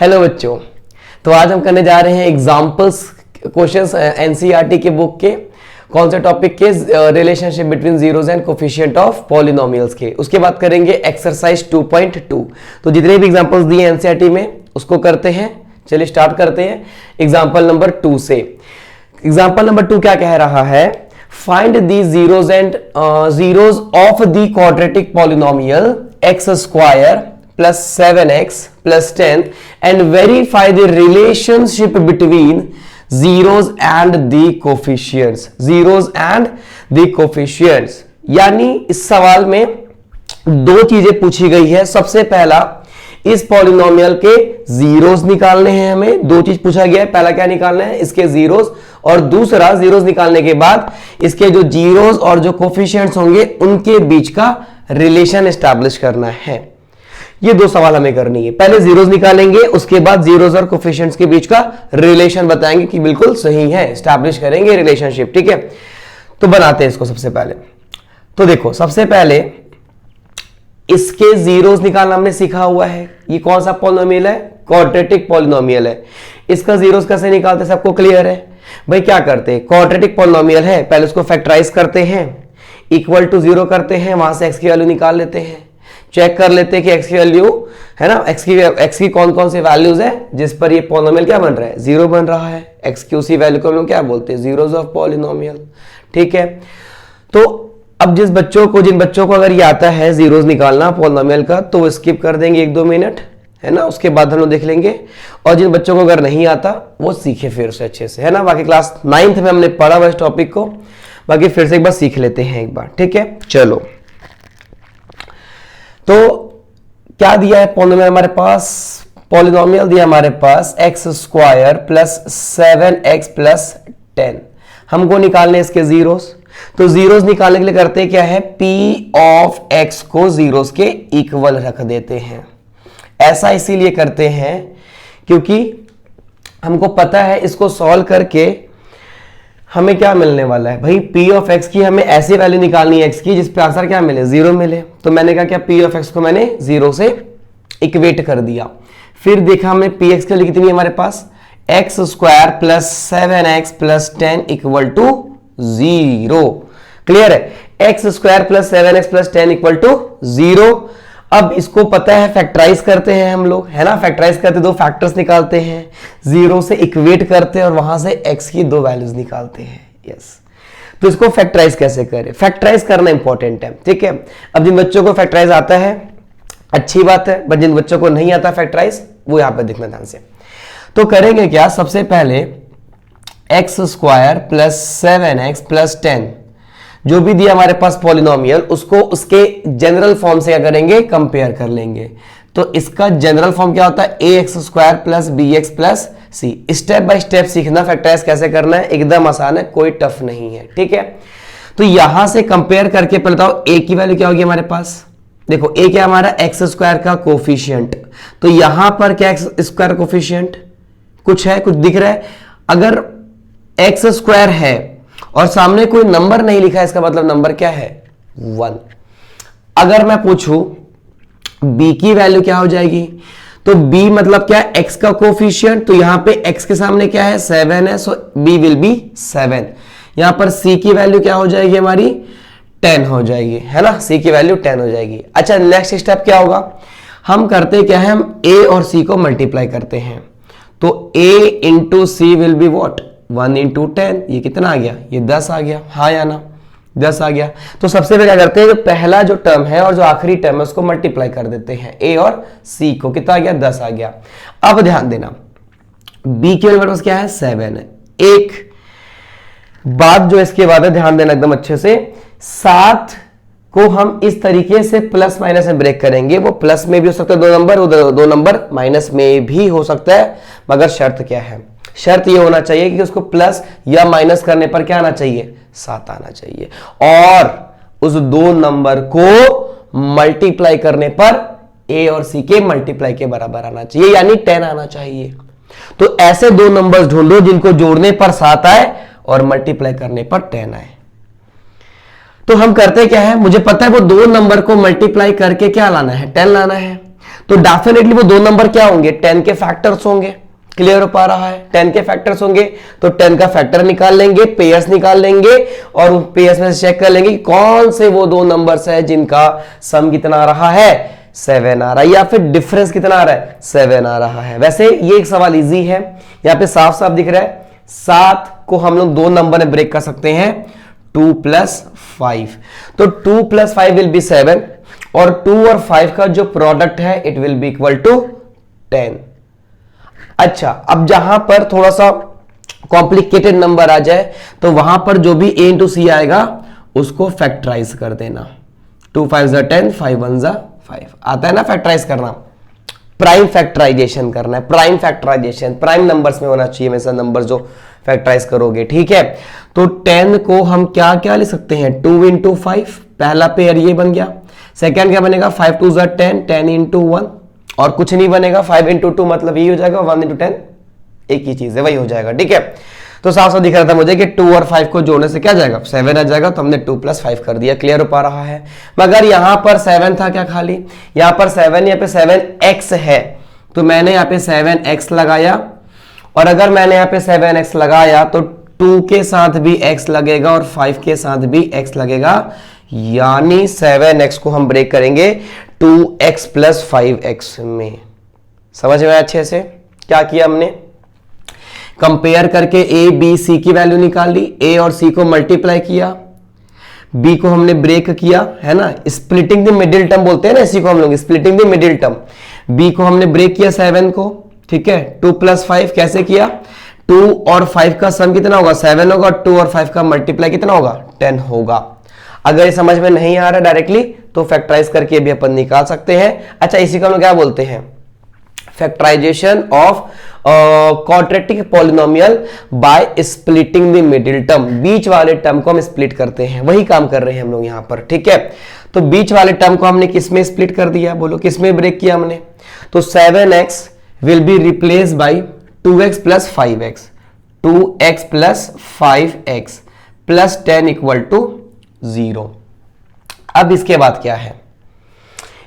Hello बच्चों, तो आज हम करने जा रहे हैं एग्जाम्पल्स क्वेश्चंस एनसीईआरटी के बुक के कौन से टॉपिक के relationship between zeros and coefficient of polynomials के। उसके बाद करेंगे एक्सरसाइज 2.2। तो जितने भी एग्जांपल्स दिए एनसीईआरटी में उसको करते हैं। चलिए स्टार्ट करते हैं एग्जांपल नंबर 2 से। एग्जांपल नंबर 2 क्या कह रहा है? Find the zeros and zeros of the quadratic polynomial x square plus 7x plus 10 and verify the relationship between zeros and the coefficients. Zeros and the coefficients यानी इस सवाल में दो चीजें पूछी गई है। सबसे पहला, इस पॉलिनोमियल के जीरोस निकालने हैं हमें। दो चीज पूछा गया है, पहला क्या निकालना है? इसके जीरोस, और दूसरा जीरोस निकालने के बाद इसके जो जीरोस और जो कोफिशिएंट्स होंगे उनके बीच का रिलेशन एस्टैब्लिश करना है। ये दो सवाल हमें करनी है। पहले जीरोस निकालेंगे, उसके बाद जीरोस और कोफिशिएंट्स के बीच का रिलेशन बताएंगे कि बिल्कुल सही है, एस्टैब्लिश करेंगे रिलेशनशिप। ठीक है, तो बनाते हैं इसको। सबसे पहले तो देखो, सबसे पहले इसके जीरोस निकालना हमने सीखा हुआ है। ये कौन सा पॉलिनोमियल है? क्वाड्रेटिक पॉलिनोमियल है। इसका जीरोस कैसे निकालते हैं सबको क्लियर है? भाई क्या करते हैं, क्वाड्रेटिक पॉलिनोमियल है, पहले उसको फैक्टराइज करते हैं, इक्वल टू 0 करते हैं, वहां से एक्स की वैल्यू निकाल लेते हैं। चेक कर लेते हैं कि एक्स की वैल्यू है ना, एक्स की कौन कौन सी वैल्यूज है जिस पर ये पॉलिनोमियल क्या बन रहा है? 0 बन रहा है। एक्स की उसी वैल्यू को हम लोग क्या बोलते हैं? Zeros of polynomial. ठीक है, तो अब जिन बच्चों को अगर ये आता है जीरोस निकालना पॉलिनोमियल का, तो वो स्किप कर देंगे 1-2 मिनट, है ना, उसके बाद हम लोग देख लेंगे। और जिन बच्चों को अगर नहीं आता वो सीखे फिर से अच्छे से, है ना। बाकी क्लास 9th में हमने पढ़ा हुआ इस टॉपिक को, बाकी फिर से एक बार सीख लेते हैं एक बार। ठीक है, चलो। तो क्या दिया है पॉलिनोमियल हमारे पास? पॉलिनोमियल दिया हमारे पास x square plus 7x plus 10। हमको निकालने इसके जीरोस। तो जीरोस निकालने के लिए करते क्या है? p ऑफ x को जीरोस के इक्वल रख देते हैं। ऐसा इसीलिए करते हैं क्योंकि हमको पता है इसको सॉल्व करके हमें क्या मिलने वाला है। भाई p ऑफ x की हमें ऐसी वैल्यू निकालनी है x की जिस पे आंसर क्या मिले? 0 मिले। तो मैंने कहा क्या p ऑफ x को मैंने 0 से इक्वेट कर दिया। फिर देखा हमने px के लिए कितनी है हमारे पास? X square plus 7x plus 10 equal to 0। Clear है? X square plus 7x plus 10 equal to 0। अब इसको पता है, फैक्टराइज करते हैं हम लोग, है ना। फैक्टराइज करते दो फैक्टर्स निकालते हैं, 0 से इक्वेट करते हैं और वहां से x की दो वैल्यूज निकालते हैं। यस, तो इसको फैक्टराइज कैसे करें? फैक्टराइज करना इंपॉर्टेंट है। ठीक है, अब जिन बच्चों को फैक्टराइज आता है अच्छी बात है, बट जिन बच्चों को नहीं आता फैक्टराइज वो यहां पर देखना ध्यान से। तो करेंगे क्या? सबसे पहले x square plus 7x plus 10 जो भी दिया हमारे पास पॉलिनोमियल, उसको उसके जनरल फॉर्म से क्या करेंगे? कंपेयर कर लेंगे। तो इसका जनरल फॉर्म क्या होता है? ax square plus bx plus c। Step by step सीखना फैक्टराइज कैसे करना है, एकदम आसान है, कोई टफ नहीं है। ठीक है, तो यहां से कंपेयर करके पहले बताओ a की वैल्यू क्या होगी हमारे पास? देखो a क्या हमारा? एक्स स्क्वायर का कोफिशिएंट। तो यहां पर क्या एक्स स्क्वायर कोफिशिएंट कुछ है, कुछ दिख रहा है? अगर एक्स स्क्वायर है और सामने कोई नंबर नहीं लिखा है, इसका मतलब नंबर क्या है? 1। अगर मैं पूछूं b की वैल्यू क्या हो जाएगी, तो b मतलब क्या? x का कोफिशिएंट। तो यहां पे x के सामने क्या है? 7 है, सो b विल बी 7। यहां पर c की वैल्यू क्या हो जाएगी हमारी? 10 हो जाएगी, है ना। c की वैल्यू 10 हो जाएगी। अच्छा, नेक्स्ट स्टेप क्या होगा? हम करते क्या है? हम a और c को मल्टीप्लाई करते हैं। तो a into C will be what? 1 into 10। ये कितना आ गया? ये 10 आ गया, हाँ या ना? 10 आ गया। तो सबसे पहले क्या करते हैं, जो पहला जो टर्म है और जो आखिरी टर्म है उसको मल्टीप्लाई कर देते हैं, a और c को। कितना आ गया? 10 आ गया। अब ध्यान देना, b के पास क्या है? 7 है। एक बात जो इसके बाद है, ध्यान देना एकदम अच्छे से, 7 को हम इस तरीके से प्लस माइनस में ब्रेक करेंगे। वो प्लस में भी हो सकता है 2 नंबर, वो 2 नंबर माइनस में भी हो सकता है, मगर शर्त क्या है? शर्त ये होना चाहिए कि उसको प्लस या माइनस करने पर क्या आना चाहिए? 7 आना चाहिए। और उस 2 नंबर को मल्टीप्लाई करने पर a और c के मल्टीप्लाई के बराबर आना चाहिए, यानी 10 आना चाहिए। तो ऐसे 2 नंबर्स ढूंढो जिनको जोड़ने पर 7 आए और मल्टीप्लाई करने पर 10 आए। तो हम करते क्या है? मुझे पता है वो 2 नंबर को मल्टीप्लाई करके क्या लाना है? 10 लाना है। तो डेफिनेटली वो दो नंबर क्या होंगे, 10 के फैक्टर्स होंगे। क्लियर हो पा रहा है, 10 के फैक्टर्स होंगे तो 10 का फैक्टर निकाल लेंगे, पेयर्स निकाल लेंगे और उन पेयर्स में से चेक कर लेंगे कि कौन से वो दो नंबर्स है जिनका सम कितना आ रहा है, 7 आ रहा है, या फिर डिफरेंस कितना आ रहा है, 7 आ रहा है। वैसे ये एक सवाल इजी है, यहां पे साफ साफ दिख रहा है 7 को हम लोग दो नंबर में ब्रेक कर सकते हैं, 2 + 5। तो 2 + 5 विल बी 7 और 2 और 5 का जो प्रोडक्ट है it will be equal to 10। अच्छा, अब जहां पर थोड़ा सा कॉम्प्लिकेटेड नंबर आ जाए तो वहां पर जो भी a इंटू सी आएगा उसको फैक्टराइज कर देना। 2 × 5 = 10, 5 × 1 = 5। आता है ना फैक्टराइज करना, प्राइम फैक्टराइजेशन करना है, प्राइम फैक्टराइजेशन प्राइम नंबर्स में होना चाहिए हमेशा नंबर जो फैक्टराइज करोगे, ठीक है। तो 10 को हम क्या क्या लिख सकते हैं, 2 × 5, पहला पेयर ये बन गया। सेकंड क्या बनेगा, 5 × 2 = 10, 10 × 1 और कुछ नहीं बनेगा, 5 × 2 मतलब ये हो जाएगा, 1 × 10 एक ही चीज है, वही हो जाएगा, ठीक है। तो साफ साफ दिख रहा था मुझे कि 2 और 5 को जोड़ने से क्या जाएगा, 7 आ जाएगा, तो हमने 2 + 5 कर दिया। क्लियर हो पा रहा है। मगर यहां पर 7 था क्या, खाली यहां पर 7, यहाँ पे 7x है तो मैंने यहाँ पे 7x लगाया, और अगर मैंने यहाँ पे 7x लगाया तो 2 के साथ भी x लगेगा और 5 के साथ भी x लगेगा, यानी 7x को हम ब्रेक करेंगे 2x + 5x में। समझ में अच्छे से क्या किया हमने, कंपेयर करके a b c की वैल्यू निकाल ली, a और c को मल्टीप्लाई किया, b को हमने ब्रेक किया, है ना, स्प्लिटिंग द मिडिल टर्म बोलते हैं ना इसी को हम लोग, splitting the middle term. b को हमने ब्रेक किया 7 को, ठीक है। 2 + 5 कैसे किया, 2 और 5 का सम कितना होगा, 7 होगा, 2 और 5 का मल्टीप्लाई कितना होगा, 10 होगा। अगर ये समझ में नहीं आ रहा डायरेक्टली तो फैक्टराइज करके भी अपन निकाल सकते हैं। अच्छा, इसी को हम क्या बोलते हैं, factorisation of quadratic polynomial by splitting the middle term. बीच वाले टर्म को हम स्प्लिट करते हैं, वही काम कर रहे हैं हम लोग यहां पर, ठीक है। तो बीच वाले टर्म को हमने किस में स्प्लिट कर दिया, बोलो किस में ब्रेक किया हमने, तो 7x will be replace by 2x + 5x, 2x + 5x + 10 = 0। अब इसके बाद क्या है,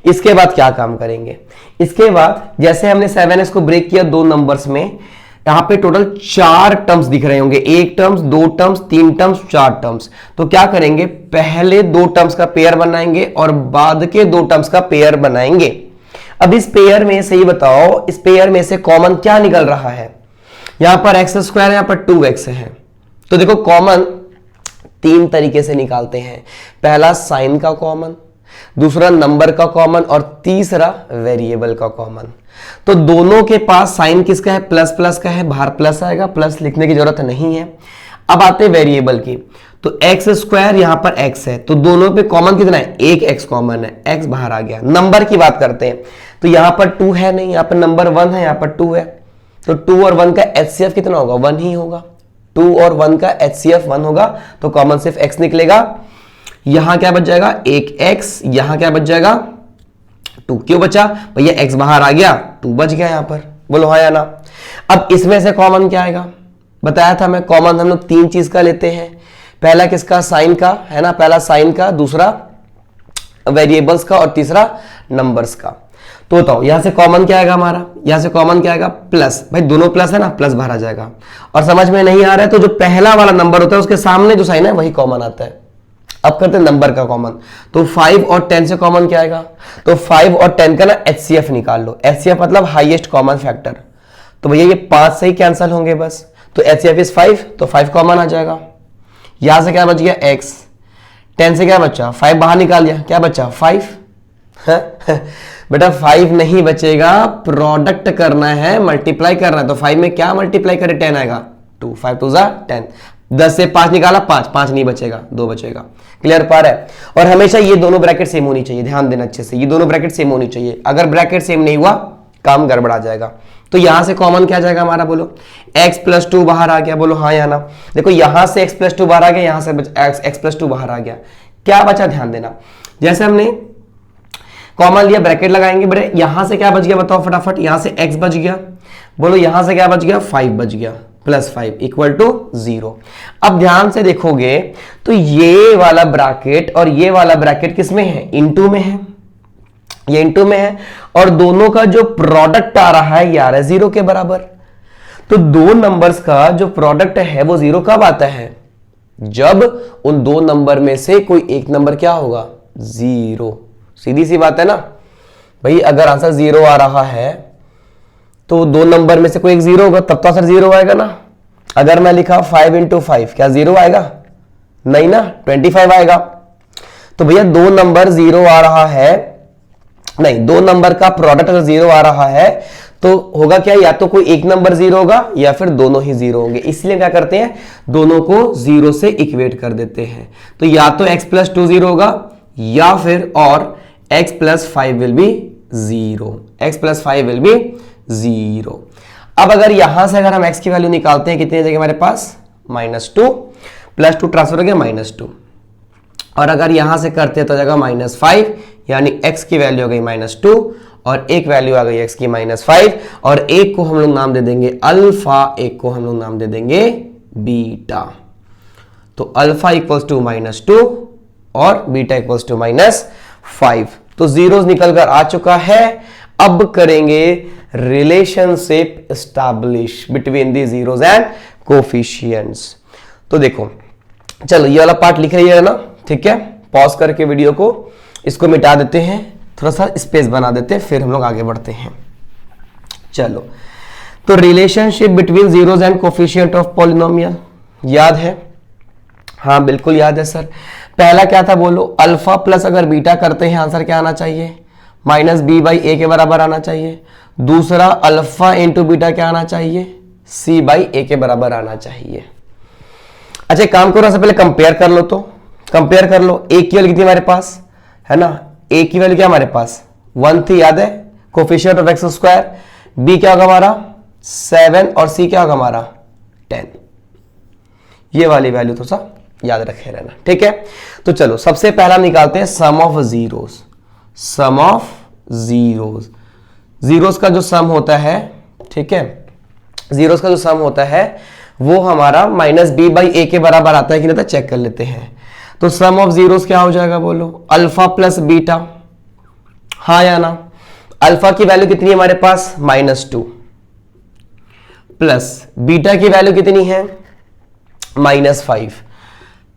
इसके बाद क्या काम करेंगे, इसके बाद जैसे हमने 7x को ब्रेक किया दो नंबर्स में, यहां पे टोटल 4 टर्म्स दिख रहे होंगे, 1 टर्म्स, 2 टर्म्स, 3 टर्म्स, 4 टर्म्स। तो क्या करेंगे, पहले 2 टर्म्स का पेयर बनाएंगे और बाद के 2 टर्म्स का पेयर बनाएंगे। अब इस पेयर में से ही बताओ, इस पेयर में से कॉमन क्या निकल रहा है, यहां पर x² है, यहां पर 2x है। तो देखो कॉमन 3 तरीके से निकालते हैं, पहला साइन का कॉमन, दूसरा नंबर का कॉमन और तीसरा वेरिएबल का कॉमन। तो दोनों के पास साइन किसका है, प्लस का है, बाहर प्लस आएगा, प्लस लिखने की जरूरत नहीं है। अब आते हैं वेरिएबल की, तो x² यहां पर x है, तो दोनों पे कॉमन कितना है, एक x कॉमन है, x बाहर आ गया। नंबर की बात करते हैं तो यहां पर 2 है नहीं, यहां पर नंबर 1 है, यहां पर 2 है, तो 2 और 1 का HCF कितना होगा, 1 ही होगा। 2 और 1 का HCF 1 होगा, तो कॉमन सिर्फ x निकलेगा। यहां क्या बच जाएगा, एक x, यहां क्या बच जाएगा 2, क्यों बचा भैया, x बाहर आ गया, 2 बच गया यहां पर, बोलो हाँ या ना। अब इसमें से कॉमन क्या आएगा, बताया था मैं, कॉमन हम लोग 3 चीज का लेते हैं, पहला किसका, साइन का, है ना, पहला साइन का, दूसरा वेरिएबल्स का और तीसरा नंबर्स का। तो बताओ यहां से कॉमन क्या आएगा हमारा, यहां से कॉमन क्या आएगा, प्लस, भाई दोनों प्लस है ना, प्लस बाहर आ जाएगा। और समझ में नहीं आ रहा है तो जो पहला वाला नंबर होता है उसके सामने जो साइन है वही कॉमन आता है। अब करते हैं नंबर का कॉमन, तो 5 और 10 से कॉमन क्या आएगा, तो 5 और 10 का ना HCF निकाल लो, HCF मतलब हाईएस्ट कॉमन फैक्टर। तो भैया ये 5 से ही कैंसिल होंगे बस, तो HCF इज 5, तो 5 कॉमन आ जाएगा। यहां से क्या बच गया x, 10 से क्या बचा, 5 बाहर निकाल दिया, क्या बचा 5 बेटा 5 नहीं बचेगा, प्रोडक्ट करना है, मल्टीप्लाई करना है, तो 5 में क्या मल्टीप्लाई करे, 10 आएगा, 2, 5 2 = 10, 10 से 5 निकाला 5 नहीं बचेगा, 2 बचेगा। क्लियर पार है। और हमेशा ये दोनों ब्रैकेट सेम होनी चाहिए, ध्यान देना अच्छे से, ये दोनों ब्रैकेट सेम होनी चाहिए, अगर ब्रैकेट सेम नहीं हुआ काम गड़बड़ा जाएगा। तो यहां से कॉमन क्या जाएगा हमारा, बोलो x + 2 बाहर आ गया, बोलो हाँ या ना। देखो यहां से x + 2 बाहर आ गया, यहां से x + 2 बाहर आ गया, क्या बचा ध्यान देना। जैसे हमने कॉमन लिया, ब्रैकेट लगाएंगे, बड़े यहां से क्या बच गया बताओ फटाफट, यहां से x बच गया, बोलो यहां से क्या बच गया, 5 बच गया, +5 = 0। अब ध्यान से देखोगे तो ये वाला ब्रैकेट और ये वाला ब्रैकेट किस में है, इनटू में है, ये इनटू में है, और दोनों का जो प्रोडक्ट आ रहा है ये आ रहा है 0 के बराबर। तो दो नंबर्स का जो प्रोडक्ट है वो 0 कब आता है? जब उन दो नंबर में से कोई एक नंबर क्या होगा? 0। सीधी सी बात है ना भाई, अगर आंसर 0 आ रहा है तो दो नंबर में से कोई एक 0 होगा, तब तो आंसर 0 आएगा ना। अगर मैं लिखा 5 × 5 क्या 0 आएगा? नहीं ना, 25 आएगा। तो भैया दो नंबर 0 आ रहा है, नहीं, दो नंबर का प्रोडक्ट अगर 0 आ रहा है तो होगा क्या? या तो कोई एक नंबर 0 होगा या फिर दोनों ही 0 होंगे। इसलिए क्या करते हैं, दोनों को 0 से इक्वेट कर देते हैं। तो या तो x + 2 0 होगा या फिर और x + 5 will be 0। x + 5 will be 0। अब अगर यहां से अगर हम x की वैल्यू निकालते हैं, कितनी जगह हमारे पास? -2 + 2 ट्रांसफर हो गया -2, और अगर यहां से करते हैं तो जगह -5, यानी x की वैल्यू हो गई -2 और एक वैल्यू आ गई x की -5, और एक को हम लोग नाम दे देंगे अल्फा, एक को हम लोग नाम दे देंगे बीटा। तो अल्फा = -2 और बीटा = -5। तो जीरोस निकल कर आ चुका है। अब करेंगे relationship establish between the zeros and coefficients. तो देखो, चलो ये वाला पार्ट लिख रही है ना, ठीक है, पॉज करके वीडियो को इसको मिटा देते हैं, थोड़ा सा स्पेस बना देते हैं, फिर हम लोग आगे बढ़ते हैं। चलो, तो relationship between zeros and coefficient of polynomial याद है? हाँ बिल्कुल याद है सर। पहला क्या था बोलो? अल्फा प्लस अगर बीटा करते हैं आंसर क्या आना चाहिए? -b/a के बराबर आना चाहिए। दूसरा अल्फा इंटू बीटा क्या आना चाहिए? c/a के बराबर आना चाहिए। अच्छा काम करो, सबसे पहले कंपेयर कर लो। तो कंपेयर कर लो, a की वैल्यू कितनी हमारे पास है ना? a की वैल्यू क्या हमारे पास 1 थी, याद है? Coefficient of x²। b क्या होगा हमारा 7 और c क्या होगा हमारा 10। ये वाली वैल्यू थोड़ा सा याद रखे रहना, ठीक है। तो चलो सबसे पहला निकालते हैं sum of zeros. Sum of zeros, zeros का जो सम होता है, ठीक है, जीरोस का जो सम होता है वो हमारा -b/a के बराबर आता है कि नहीं, तो चेक कर लेते हैं। तो सम ऑफ जीरोस क्या हो जाएगा बोलो? अल्फा प्लस बीटा, हाँ या ना? अल्फा की वैल्यू कितनी है हमारे पास -2, प्लस बीटा की वैल्यू कितनी है -5।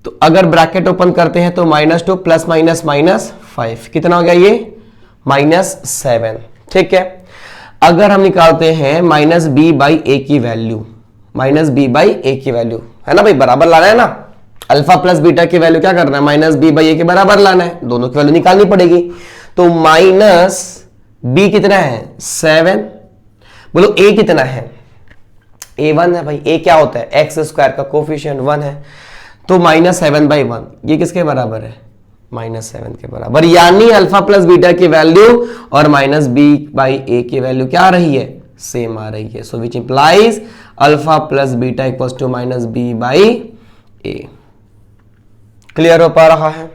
तो अगर ब्रैकेट ओपन करते हैं तो -2 + -5 कितना हो गया? ये -7, ठीक है। अगर हम निकालते हैं -b/a की वैल्यू, -b/a की वैल्यू है ना भाई, बराबर लाना है ना, अल्फा प्लस बीटा की वैल्यू क्या करना है? -b/a के बराबर लाना है, दोनों की वैल्यू निकालनी पड़ेगी। तो -b कितना है 7, बोलो a कितना है? a 1 है भाई। a क्या होता है? x² का कोफिशिएंट 1 है। तो -7/1 ये किसके बराबर है? -7 के बराबर। यानी अल्फा प्लस बीटा की वैल्यू और -b/a की वैल्यू क्या आ रही है? सेम आ रही है। So which implies alpha plus beta equals to -b/a। Clear हो पा रहा है?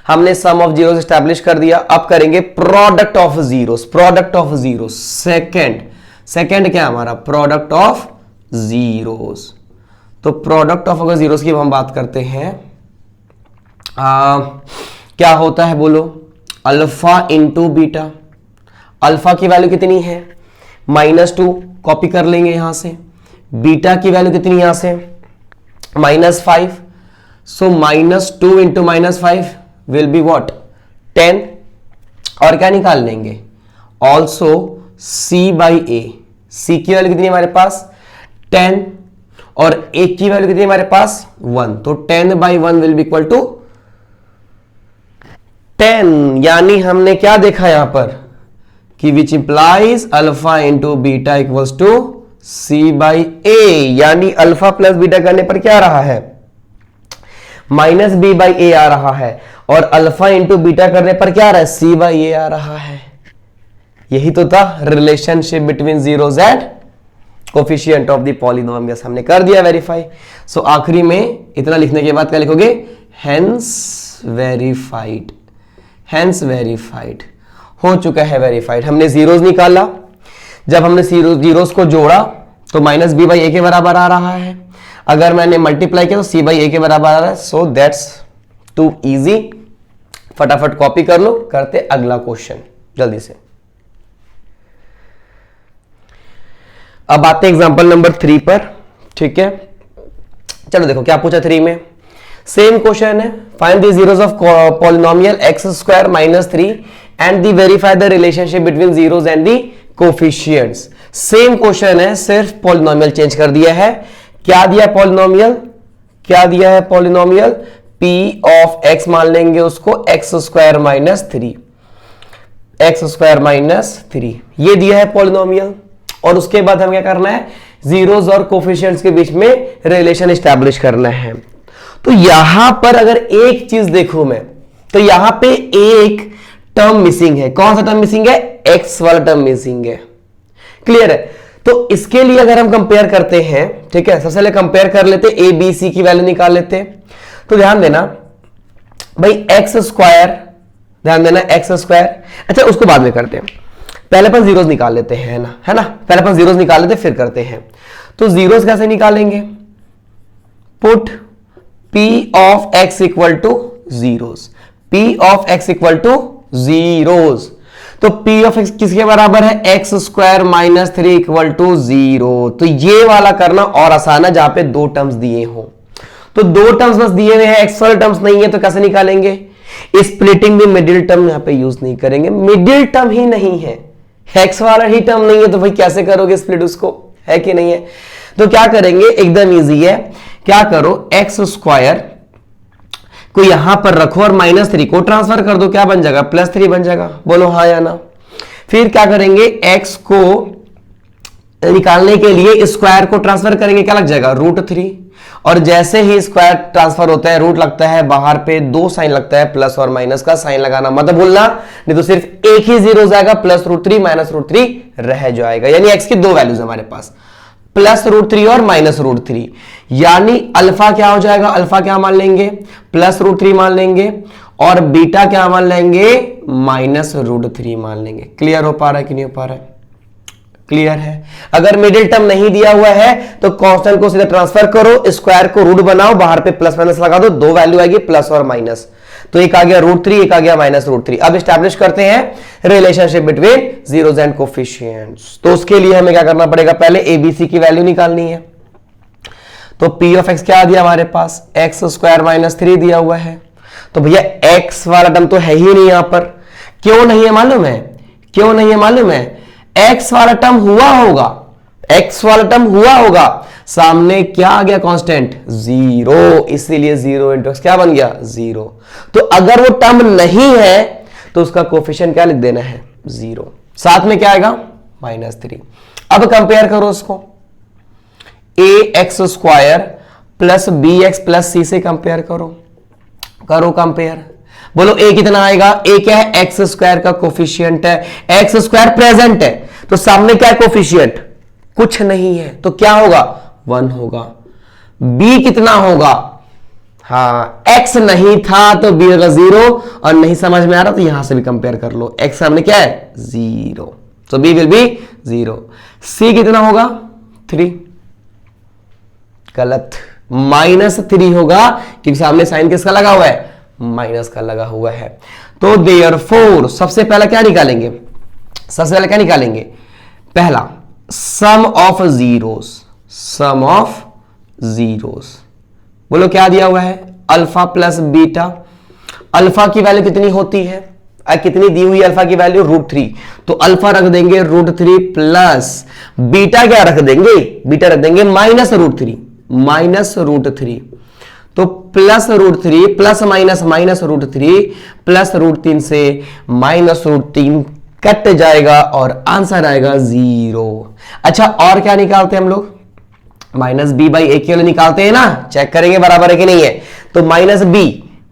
हमने सम ऑफ जीरोस एस्टैब्लिश कर दिया। अब करेंगे product of zeros. Product of zeros second क्या हमारा? Product of zeros. तो प्रोडक्ट ऑफ अगर जीरोस की हम बात करते हैं, क्या होता है बोलो? Alpha into beta. अल्फा की वैल्यू कितनी है? -2, कॉपी कर लेंगे यहां से। बीटा की वैल्यू कितनी यहां से? -5। सो -2 इंटू -5 विल बी व्हाट? 10। और क्या निकाल लेंगे? Also c/a। c की वैल्यू कितनी हमारे पास? 10 और a की वैल्यू कितनी हमारे पास? 1। तो 10/1 विल बी इक्वल टू 10। यानी हमने क्या देखा यहां पर कि which implies alpha into beta equals to c/a। यानी अल्फा प्लस बीटा करने पर क्या आ रहा है? -b/a आ रहा है, और अल्फा इंटू बीटा करने पर क्या आ रहा है? c/a आ रहा है। यही तो था relationship between zeros and coefficient of the polynomials. हमने कर दिया वेरीफाई। सो आखिरी में इतना लिखने के बाद क्या लिखोगे? Hence verified. हेंस वेरीफाइड हो चुका है, वेरीफाइड। हमने जीरोस निकाला, जब हमने जीरोस को जोड़ा तो -b/a के बराबर आ रहा है। अगर मैंने मल्टीप्लाई किया तो c/a के बराबर आ रहा है। So that's too easy. फटाफट कॉपी कर लो, करते अगला क्वेश्चन जल्दी से। अब आते हैं एग्जांपल नंबर 3 पर, ठीक है। चलो देखो क्या पूछा 3 में, सेम क्वेश्चन है, find the zeros of polynomial x square minus 3 and the verify the relationship between zeros and the coefficients. Same question है, सिर्फ पॉलिनोमियल चेंज कर दिया है। क्या दिया पॉलिनोमियल, क्या दिया है पॉलिनोमियल, पी ऑफ एक्स मान लेंगे उसको x square minus 3, x square minus 3 ये दिया है पॉलिनोमियल। और उसके बाद हमें क्या करना है, जीरोस और कोफिशिएंट्स के बीच में रिलेशन एस्टैब्लिश करना है। तो यहां पर अगर एक चीज देखूं मैं, तो यहां पे एक टर्म मिसिंग है। कौन सा टर्म मिसिंग है, एक्स वाला टर्म मिसिंग है। क्लियर है। तो इसके लिए अगर हम कंपेयर करते हैं, ठीक है, सबसे पहले कंपेयर कर लेते, ए बी सी की वैल्यू निकाल लेते। तो ध्यान देना भाई, एक्स स्क्वायर, ध्यान देना एक्स स्क्वायर, अच्छा उसको बाद में करते हैं, पहले अपन जीरोस निकाल लेते हैं, है ना, पहले अपन जीरोस निकाल लेते फिर करते हैं। तो जीरोस कैसे निकालेंगे, put P of x equal to zeros, P of x equal to zeros. तो P ऑफ x किसके बराबर है, x square minus 3 equal to 0। तो ये वाला करना और आसान है जहां पे दो टर्म्स दिए हो। तो दो टर्म्स बस दिए हुए हैं, एक्स वाले टर्म्स नहीं है, तो कैसे निकालेंगे, स्प्लिटिंग में मिडिल टर्म यहां पे यूज नहीं करेंगे, मिडिल टर्म ही नहीं है, एक्स वाला ही टर्म नहीं है, तो भाई कैसे करोगे स्प्लिट उसको, है कि नहीं है। तो क्या करेंगे, एकदम इजी है, क्या करो, एक्स स्क्वायर को यहां पर रखो और माइनस 3 को ट्रांसफर कर दो, क्या बन जाएगा, प्लस 3 बन जाएगा, बोलो हाँ या ना। फिर क्या करेंगे, एक्स को निकालने के लिए स्क्वायर को ट्रांसफर करेंगे, क्या लग जाएगा, √3। और जैसे ही स्क्वायर ट्रांसफर होता है, रूट लगता है, बाहर पे दो साइन लगता है, प्लस और माइनस का साइन लगाना मत भूलना, नहीं तो सिर्फ एक ही जीरो जाएगा, प्लस √3 माइनस √3 रह जाएगा। यानी एक्स की दो वैल्यूज हमारे पास, प्लस √3 और माइनस √3। यानी अल्फा क्या हो जाएगा, अल्फा क्या मान लेंगे, प्लस √3 मान लेंगे, और बीटा क्या मान लेंगे, माइनस √3 मान लेंगे। क्लियर हो पा रहा है कि नहीं हो पा रहा है, क्लियर है। अगर मिडिल टर्म नहीं दिया हुआ है तो कांस्टेंट को सीधा ट्रांसफर करो, स्क्वायर को रूट बनाओ, बाहर पे प्लस माइनस लगा दो, दो वैल्यू आएगी प्लस और माइनस। तो एक आ गया √3, एक आ गया माइनस √3। अब एस्टैब्लिश करते हैं relationship between zeros and coefficients. तो उसके लिए हमें क्या करना पड़ेगा, पहले एबीसी की वैल्यू निकालनी है। तो पी ऑफ एक्स क्या दिया हमारे पास, एक्स स्क्वायर माइनस 3 दिया हुआ है। तो भैया एक्स वाला टर्म तो है ही नहीं यहां पर, क्यों नहीं है मालूम है, क्यों नहीं है मालूम है, एक्स वाला टर्म हुआ होगा, एक्स वाला टर्म हुआ होगा, सामने क्या आ गया कांस्टेंट, 0, इसीलिए 0 इंटू एक्स क्या बन गया, 0। तो अगर वो टर्म नहीं है तो उसका कोफिशिएंट क्या लिख देना है, 0, साथ में क्या आएगा, -3। अब कंपेयर करो उसको, a x square plus b x plus c से कंपेयर करो, करो कंपेयर, बोलो ए कितना आएगा, ए क्या है, एक्स स्क्वायर का कोफिशिएंट है, एक्स स्क्वायर प्रेजेंट है, तो सामने क्या है कोफिशिएंट, कुछ नहीं है, तो क्या होगा, 1 होगा। बी कितना होगा, हाँ एक्स नहीं था तो बी होगा 0, और नहीं समझ में आ रहा तो यहां से भी कंपेयर कर लो, एक्स सामने क्या है, 0, तो बी विल बी 0। सी कितना होगा, 3, गलत, -3 होगा, क्योंकि सामने साइन किसका लगा हुआ है, माइनस का लगा हुआ है। तो देयरफॉर सबसे पहला क्या निकालेंगे, सबसे पहले क्या निकालेंगे, पहला sum of zeros, sum of zeros, बोलो क्या दिया हुआ है, अल्फा प्लस बीटा। अल्फा की वैल्यू कितनी होती है, कितनी दी हुई अल्फा की वैल्यू, √3, तो अल्फा रख देंगे √3 प्लस बीटा क्या रख देंगे, बीटा रख देंगे -√3, -√3। तो प्लस √3 प्लस माइनस -√3 प्लस √3 से -√3 कट जाएगा और आंसर आएगा 0। अच्छा और क्या निकालते हैं हम लोग, -b/a की वैल्यू निकालते हैं ना, चेक करेंगे बराबर है कि नहीं है। तो -b,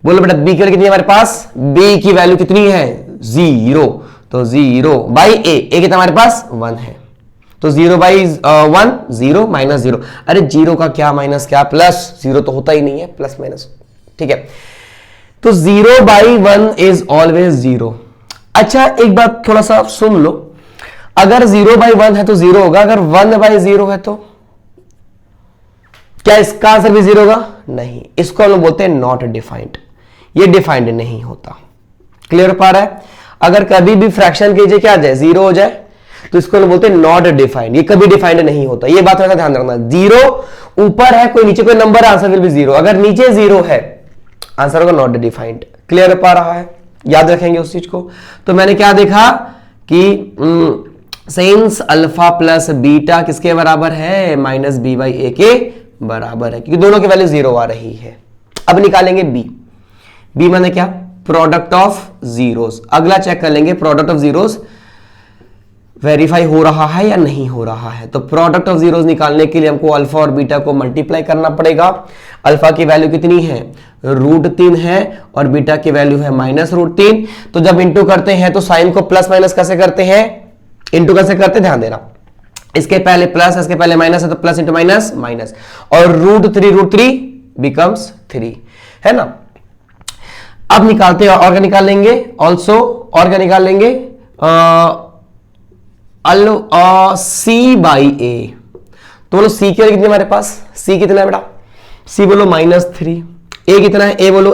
बोलो बेटा b की वैल्यू कितनी है हमारे पास, b की वैल्यू कितनी है, 0, तो 0/a, a कितना हमारे पास 1 है, तो 0/1 0 -0, अरे 0 का क्या माइनस क्या प्लस, 0 तो होता ही नहीं है, प्लस माइनस, ठीक है। तो 0/1 इज ऑलवेज 0। अच्छा एक बात थोड़ा सा सुन लो, अगर 0/1 है तो 0 होगा, अगर 1/0 है तो क्या इसका आंसर भी 0 होगा, नहीं, इसको हम बोलते हैं नॉट डिफाइंड, ये डिफाइंड नहीं होता। क्लियर पा रहा है। अगर कभी भी फ्रैक्शन कीजिए क्या आ जाए, 0 हो जाए, तो इसको हम बोलते हैं नॉट डिफाइंड, ये कभी डिफाइंड नहीं होता, ये बात थोड़ा ध्यान रखना। जीरो ऊपर है, कोई नीचे कोई number, answer will be zero. अगर नीचे जीरो है आंसर होगा नॉट डिफाइंड। क्लियर हो पा रहा है? याद रखेंगे उस चीज को। तो मैंने क्या देखा कि सिंस अल्फा प्लस बीटा किसके बराबर है, माइनस बी बाई ए के बराबर है, क्योंकि दोनों की वैल्यू जीरो आ रही है। अब निकालेंगे बी। बी माने क्या, प्रोडक्ट ऑफ जीरोस। अगला चेक कर लेंगे प्रोडक्ट ऑफ जीरोस वेरीफाई हो रहा है या नहीं हो रहा है। तो प्रोडक्ट ऑफ जीरोस निकालने के लिए हमको अल्फा और बीटा को मल्टीप्लाई करना पड़ेगा। अल्फा की वैल्यू कितनी है, √3 है, और बीटा की वैल्यू है -√3। तो जब इंटू करते हैं तो साइन को प्लस माइनस कैसे करते हैं, इंटू कैसे करते हैं, ध्यान देना। इसके पहले प्लस, इसके पहले माइनस है, तो प्लस इंटू माइनस माइनस, और √3 बिकम्स 3, है ना। अब निकालते हैं, और क्या निकाल लेंगे ऑल्सो, और क्या निकाल लेंगे, सी बाई ए। तो बोलो सी की वैल्यू कितनी हमारे पास, सी कितना है बेटा, सी बोलो -3, ए कितना है, ए बोलो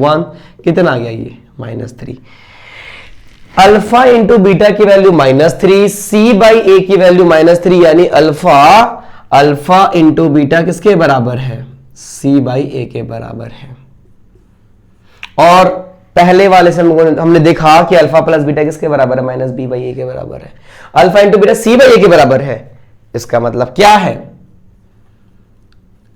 1, कितना आ गया ये -3। अल्फा इंटू बीटा की वैल्यू -3, सी बाई ए की वैल्यू -3, यानी अल्फा इंटू बीटा किसके बराबर है, सी बाई ए के बराबर है। और पहले वाले से हमने देखा कि अल्फा प्लस बीटा किसके बराबर है, माइनस बी बाई ए के बराबर है। Alpha into beta c by ए के बराबर है, इसका मतलब क्या है,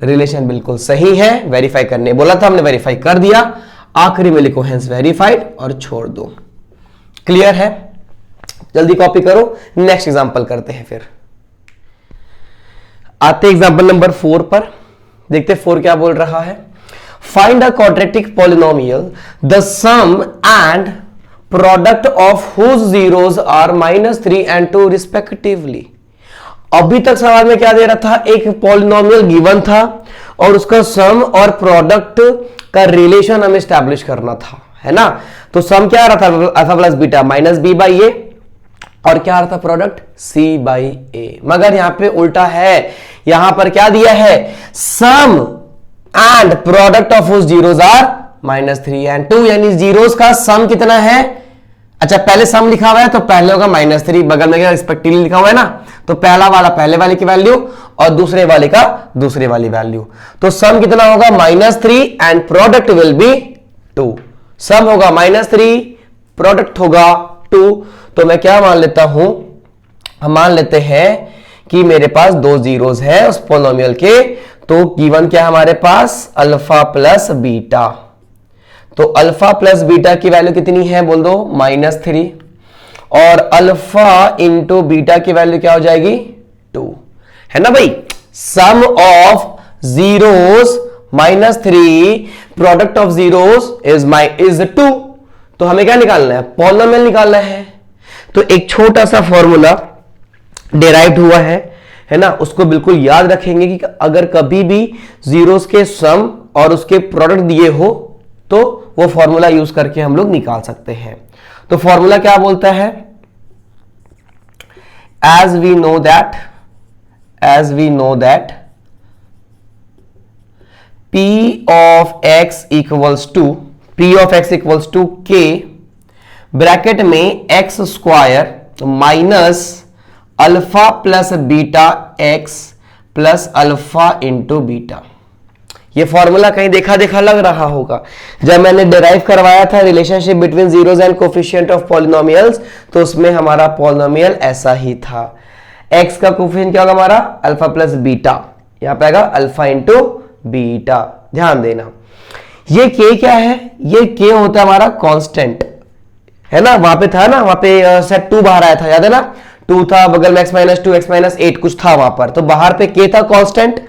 रिलेशन बिल्कुल सही है। वेरीफाई करने बोला था, हमने वेरीफाई कर दिया। आखिरी में लिखो हेंस वेरीफाइड और छोड़ दो। क्लियर है? जल्दी कॉपी करो, नेक्स्ट एग्जांपल करते हैं। फिर आते एग्जांपल नंबर 4 पर। देखते 4 क्या बोल रहा है। Find a quadratic polynomial, the sum and product of whose zeros are -3 and 2 respectively. अभी तक सवाल में क्या दे रहा था, एक पॉलिनोमियल गिवन था और उसका सम और प्रोडक्ट का रिलेशन हमें स्टैब्लिश करना था, है ना। तो सम क्या आ रहा था, alpha plus beta minus B by a, और क्या आ रहा था प्रोडक्ट, सी बाई ए। मगर यहां पे उल्टा है, यहां पर क्या दिया है, सम एंड प्रोडक्ट ऑफ उस जीरोस आर -3 and 2, यानी जीरोस का सम कितना है। अच्छा पहले सम लिखा हुआ है तो पहले होगा -3, बगल में क्या रिस्पेक्टिवली लिखा हुआ है ना, तो पहला वाला पहले वाले की वैल्यू और दूसरे वाले का दूसरे वाली वैल्यू। तो सम कितना होगा -3 एंड प्रोडक्ट विल बी 2। सम होगा -3, प्रोडक्ट होगा 2। तो मैं क्या मान लेता हूं, हम मान लेते हैं कि मेरे पास 2 जीरोस है उस पॉलिनोमियल के। तो गिवन क्या हमारे पास, अल्फा प्लस बीटा। तो अल्फा प्लस बीटा की वैल्यू कितनी है, बोल दो -3, और अल्फा इंटू बीटा की वैल्यू क्या हो जाएगी, 2, है ना भाई। Sum of zeros -3, product of zeros is 2। तो हमें क्या निकालना है, पॉलिनोमियल निकालना है। तो एक छोटा सा फॉर्मूला डेराइव्ड हुआ है ना, उसको बिल्कुल याद रखेंगे कि अगर कभी भी जीरोस के सम और उसके प्रोडक्ट दिए हो तो वो फॉर्मूला यूज करके हम लोग निकाल सकते हैं। तो फॉर्मूला क्या बोलता है, as we know that p of x equals to k bracket में x² minus alpha plus beta x plus alpha into beta. ये फॉर्मूला कहीं देखा लग रहा होगा। जब मैंने डिराइव करवाया था relationship between zeros and coefficient of polynomials, तो उसमें हमारा पॉलिनोमियल ऐसा ही था। x का कोफिशिएंट क्या होगा हमारा, अल्फा प्लस बीटा, यहां पे आएगा अल्फा इंटू बीटा। ध्यान देना, ये k क्या है, ये k होता है हमारा कांस्टेंट, है ना। वहां पे था ना, वहां पे सेट 2 बाहर आया था, याद है ना, 2 था, बगल में x-2 x-8 कुछ था वहां पर, तो बाहर पे k था कांस्टेंट।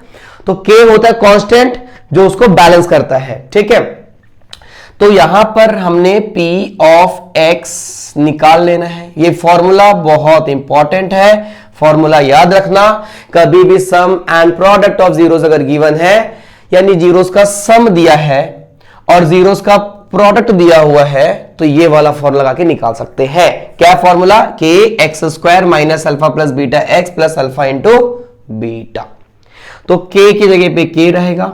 तो k होता है कांस्टेंट जो उसको बैलेंस करता है, ठीक है। तो यहां पर हमने p ऑफ x निकाल लेना है। ये फॉर्मूला बहुत इंपॉर्टेंट है, फॉर्मूला याद रखना। कभी भी सम एंड प्रोडक्ट ऑफ जीरोस अगर गिवन है, यानी जीरोस का सम दिया है और जीरोस का प्रोडक्ट दिया हुआ है, तो ये वाला फॉर्मूला लगा के निकाल सकते हैं। क्या formula, k x² minus alpha plus beta x plus alpha into beta. तो k की जगह पे k रहेगा,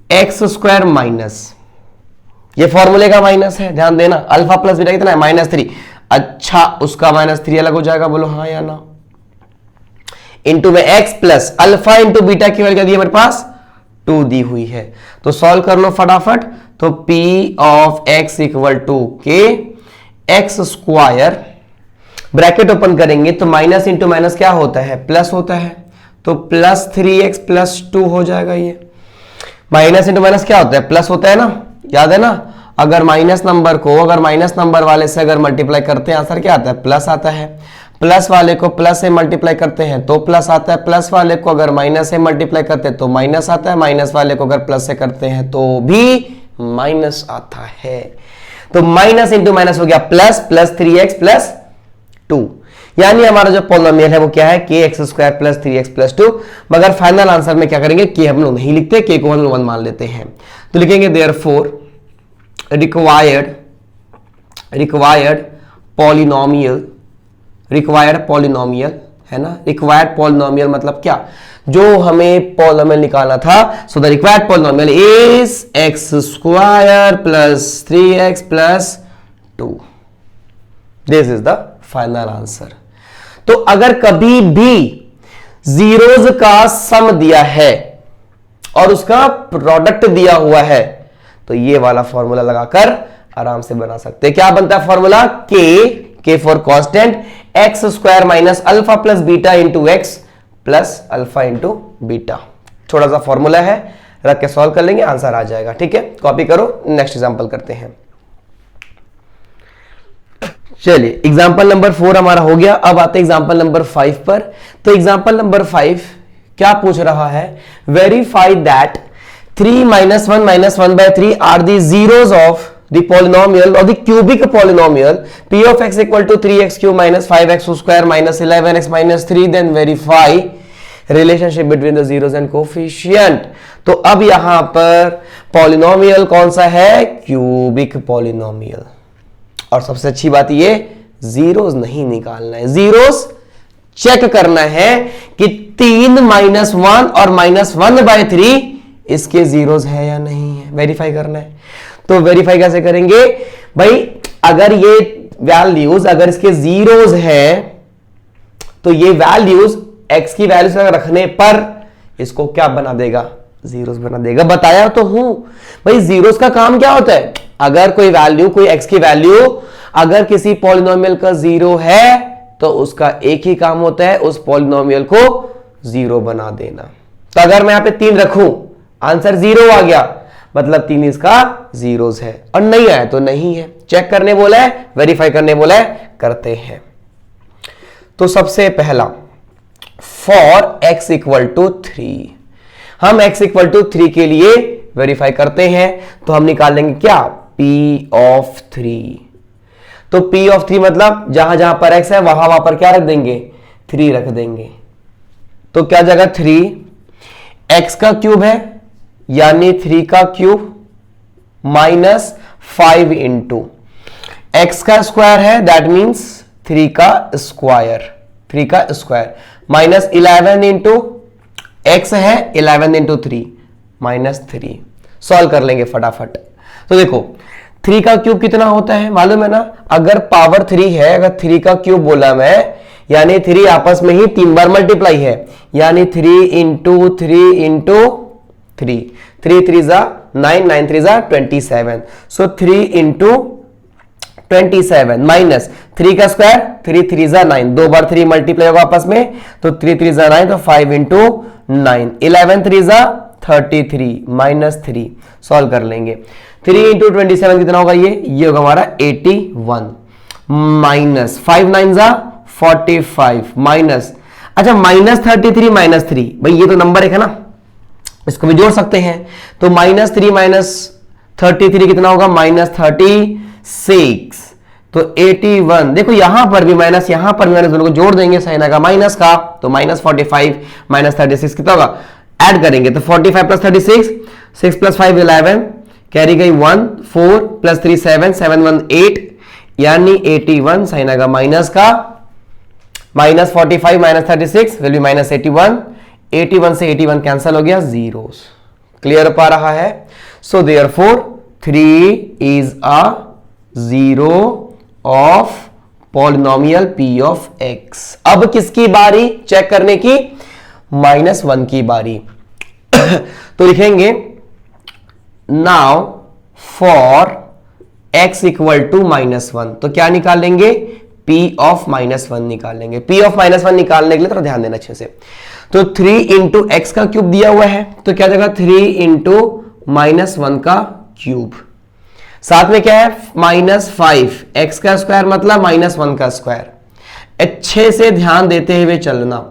x² माइनस, ये फॉर्मूले का माइनस है, ध्यान देना। अल्फा प्लस बीटा कितना है, -3, अच्छा, उसका -3 अलग हो जाएगा, बोलो हाँ या ना। इंटू में x plus alpha into beta की वैल्यू क्या दी हमारे पास 2 दी हुई है, तो सॉल्व कर लो फटाफट। तो p of x equal to k x square, bracket open करेंगे तो माइनस इंटू माइनस क्या होता है, प्लस होता है, तो प्लस 3x प्लस 2 हो जाएगा। ये माइनस इंटू माइनस क्या होता है, प्लस होता है ना, याद है ना। अगर माइनस नंबर को अगर माइनस नंबर वाले से अगर मल्टीप्लाई करते हैं आंसर क्या आता है, प्लस आता है। प्लस वाले को प्लस से मल्टीप्लाई करते हैं तो प्लस आता है, प्लस वाले को अगर माइनस से मल्टीप्लाई करते हैं तो माइनस आता है, माइनस वाले को अगर प्लस से करते हैं तो भी माइनस आता है। तो माइनस इंटू माइनस हो गया प्लस, प्लस 3x प्लस 2, यानी हमारा जो पॉलिनोमियल है वो क्या है, के x square plus 3x plus 2। मगर फाइनल आंसर में क्या करेंगे, के हम लोग नहीं लिखते, के को हम लोग 1 मान लेते हैं, तो लिखेंगे देयरफॉर रिक्वायर्ड पॉलिनोमियल है ना। रिक्वायर्ड पॉलिनोमियल मतलब क्या, जो हमें पॉलिनोमियल निकालना था। So the required polynomial is x square plus 3x plus 2। This is the final answer. तो अगर कभी भी जीरोज का सम दिया है और उसका प्रोडक्ट दिया हुआ है तो ये वाला फॉर्मूला लगाकर आराम से बना सकते हैं। क्या बनता है फॉर्मूला, के for constant, x square minus alpha plus beta into x plus alpha into beta. छोटा सा फॉर्मूला है, रख के सॉल्व कर लेंगे, आंसर आ जाएगा। ठीक है, कॉपी करो, नेक्स्ट एग्जांपल करते हैं। चलिए एग्जाम्पल नंबर 4 हमारा हो गया, अब आते हैं एग्जाम्पल नंबर 5 पर। तो एग्जाम्पल नंबर 5 क्या पूछ रहा है, verify that 3 - 1 are the zeros of the polynomial और the cubic polynomial p of x equal to 3x cube minus 5x square minus 11x minus 3, then verify relationship between the zeros and coefficient। तो अब यहां पर polynomial कौन सा है, cubic polynomial. और सबसे अच्छी बात ये जीरोस नहीं निकालना है, जीरोस चेक करना है कि 3 - 1 और -1/3 इसके जीरोस है या नहीं है, वेरीफाई करना है। तो वेरीफाई कैसे करेंगे भाई, अगर ये वैल्यूज अगर इसके जीरोस है तो ये वैल्यूज x की वैल्यूज रखने पर इसको क्या बना देगा, जीरोस बना देगा। बताया तो हूं भाई, जीरोस का काम क्या होता है, अगर कोई वैल्यू, कोई x की वैल्यू अगर किसी पॉलिनोमियल का जीरो है तो उसका एक ही काम होता है, उस पॉलिनोमियल को जीरो बना देना। तो अगर मैं यहां पे 3 रखूं, आंसर 0 आ गया, मतलब 3 इसका जीरोस है, और नहीं आया तो नहीं है। चेक करने बोला है, वेरीफाई करने बोला है, करते हैं। तो सबसे पहला फॉर x इक्वल टू 3, हम x इक्वल टू 3 के लिए वेरीफाई करते हैं, तो हम निकाल लेंगे क्या, p ऑफ 3। तो p ऑफ 3 मतलब जहां जहां पर x है वहां पर क्या रख देंगे, 3 रख देंगे। तो क्या जगह 3 x का क्यूब है यानी 3 का क्यूब माइनस 5 इंटू एक्स का स्क्वायर है, दैट मीन्स 3 का स्क्वायर माइनस 11 इंटू एक्स है 11 इंटू 3 -3। सॉल्व कर लेंगे फटाफट। तो देखो 3 का क्यूब कितना होता है मालूम है ना, अगर पावर 3 है, अगर 3 का क्यूब बोला मैं, यानी 3 आपस में ही 3 बार मल्टीप्लाई है, यानी 3 इंटू 3 इंटू 3, 3 3 जा 9, 9 3 जा 27। सो 3 इंटू 27 माइनस 3 का स्क्वायर, 3 3 जा 9, 2 बार 3 मल्टीप्लाई होगा आपस में, तो 3 3 जा 9, तो 5 इंटू 9, 11 3 जा 33 -3। सॉल्व कर लेंगे। 3 इंटू 27 कितना होगा, ये होगा हमारा 81 माइनस 5 9 जा 45 माइनस, अच्छा -33 -3, भाई ये तो नंबर है ना, इसको भी जोड़ सकते हैं। तो -3 -33 कितना होगा, -36। तो 81, देखो यहां पर भी माइनस, यहां पर भी माइनस, दोनों को जोड़ देंगे साइन आएगा माइनस का, तो -45 -36 कितना होगा, ऐड करेंगे तो 45 + 36, 6 + 5 11, कैरी गई 1, 4 + 3 7, 7 1 8, यानी 81 साइन आएगा माइनस का, -45 -36 विल बी -81, 81 से 81 कैंसल हो गया, जीरोस। क्लियर पा रहा है। So therefore 3 is a zero of polynomial p of x। अब किसकी बारी चेक करने की? -1 की बारी। तो लिखेंगे now for x equal to -1, तो क्या निकालेंगे? p ऑफ -1 निकालेंगे। p ऑफ -1 निकालने के लिए थोड़ा ध्यान देना अच्छे से। तो 3 इंटू एक्स का क्यूब दिया हुआ है, तो क्या जगह 3 इंटू -1 का क्यूब, साथ में क्या है -5 एक्स का स्क्वायर मतलब -1 का स्क्वायर। अच्छे से ध्यान देते हुए चलना।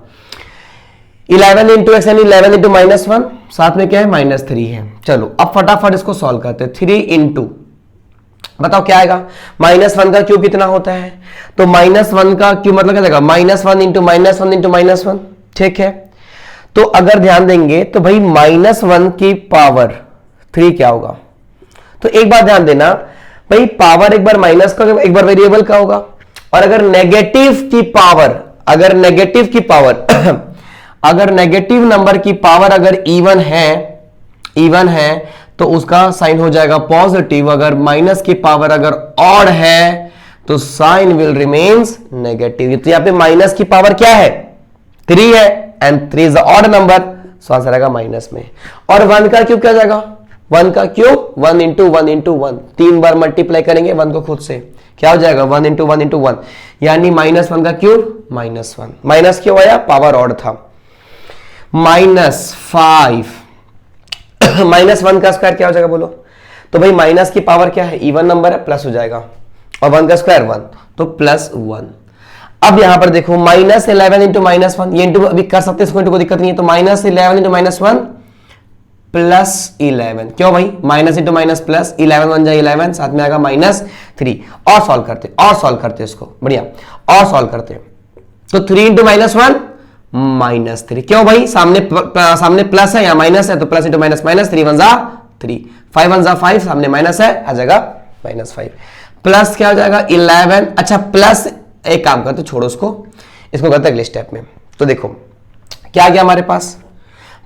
11 इंटू एक्स यानी 11 इंटू -1, साथ में क्या है -3 है। चलो अब फटाफट इसको सॉल्व करते हैं। 3 इंटू, बताओ क्या आएगा? -1 का क्यूब कितना होता है? तो -1 का क्यूब मतलब क्या जाएगा? -1 इंटू -1 इंटू -1, ठीक है। तो अगर ध्यान देंगे तो भाई -1 की पावर 3 क्या होगा? तो एक बार ध्यान देना भाई, पावर एक बार माइनस का एक बार वेरिएबल का होगा, और अगर नेगेटिव की पावर, अगर नेगेटिव की पावर अगर नेगेटिव नंबर की पावर अगर इवन है तो उसका साइन हो जाएगा पॉजिटिव। अगर माइनस की पावर अगर ऑड है तो साइन विल रिमेन्स नेगेटिव। तो यहां पे माइनस की पावर क्या है? 3 है, and 3 is the odd number, so answer आएगा माइनस में। और 1 का क्यूब क्या जाएगा? 1 का क्यूब 1 इंटू 1 इंटू 1, 3 बार मल्टीप्लाई करेंगे 1 को खुद से, क्या हो जाएगा? 1 इंटू 1 इंटू 1, यानी -1 का क्यूब -1। माइनस क्यों आया? पावर ऑड था। -5 -1 का स्क्वायर क्या हो जाएगा बोलो? तो भाई माइनस की पावर क्या है? इवन नंबर है, प्लस हो जाएगा, और 1 का स्क्वायर 1, तो +1। अब यहां पर देखो -11 इंटू -1, ये इंटू अभी कर सकते हैं, इसको इंटू को दिक्कत नहीं है। तो -11 इंटू -1 +11, क्यों भाई? माइनस इंटू माइनस प्लस, 11 1 जा 11, साथ में आएगा -3। और सॉल्व करते इसको, बढ़िया, और सॉल्व करते। तो 3 इंटू -1 -3, क्यों भाई? सामने प्लस है, यहाँ माइनस है, तो प्लस इंटू माइनस -3 1 जा 3, 5 1 जा 5, सामने माइनस है, आ जाएगा -5। प्लस क्या हो जाएगा? 11। अच्छा प्लस, एक काम करते, छोड़ो इसको करते अगले स्टेप में। तो देखो क्या आ गया हमारे पास?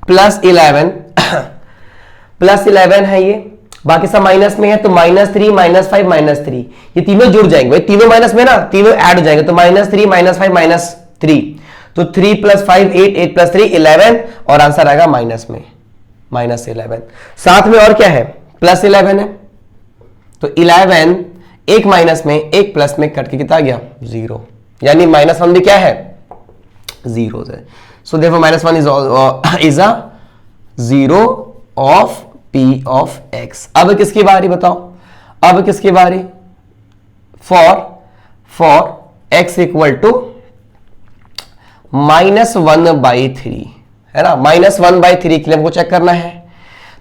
+11 +11 है ये, बाकी सब माइनस में है, तो -3 -5 -3, ये तीनों जुड़ जाएंगे भाई, तीनों माइनस में ना, तीनों ऐड हो जाएंगे, तो -3 -5 -3, तो 3 + 5 8 8 + 3 11, और आंसर आएगा माइनस में -11। साथ में और क्या है? +11 है, तो 11 एक माइनस में एक प्लस में कट के कितना आ गया? 0, यानी -1 भी क्या है? 0 है। So therefore -1 is a 0 of p of x। अब किसकी बारी बताओ? अब किसकी बारी? फॉर x इक्वल टू -1/3 है ना, -1/3 के लिए हमको चेक करना है।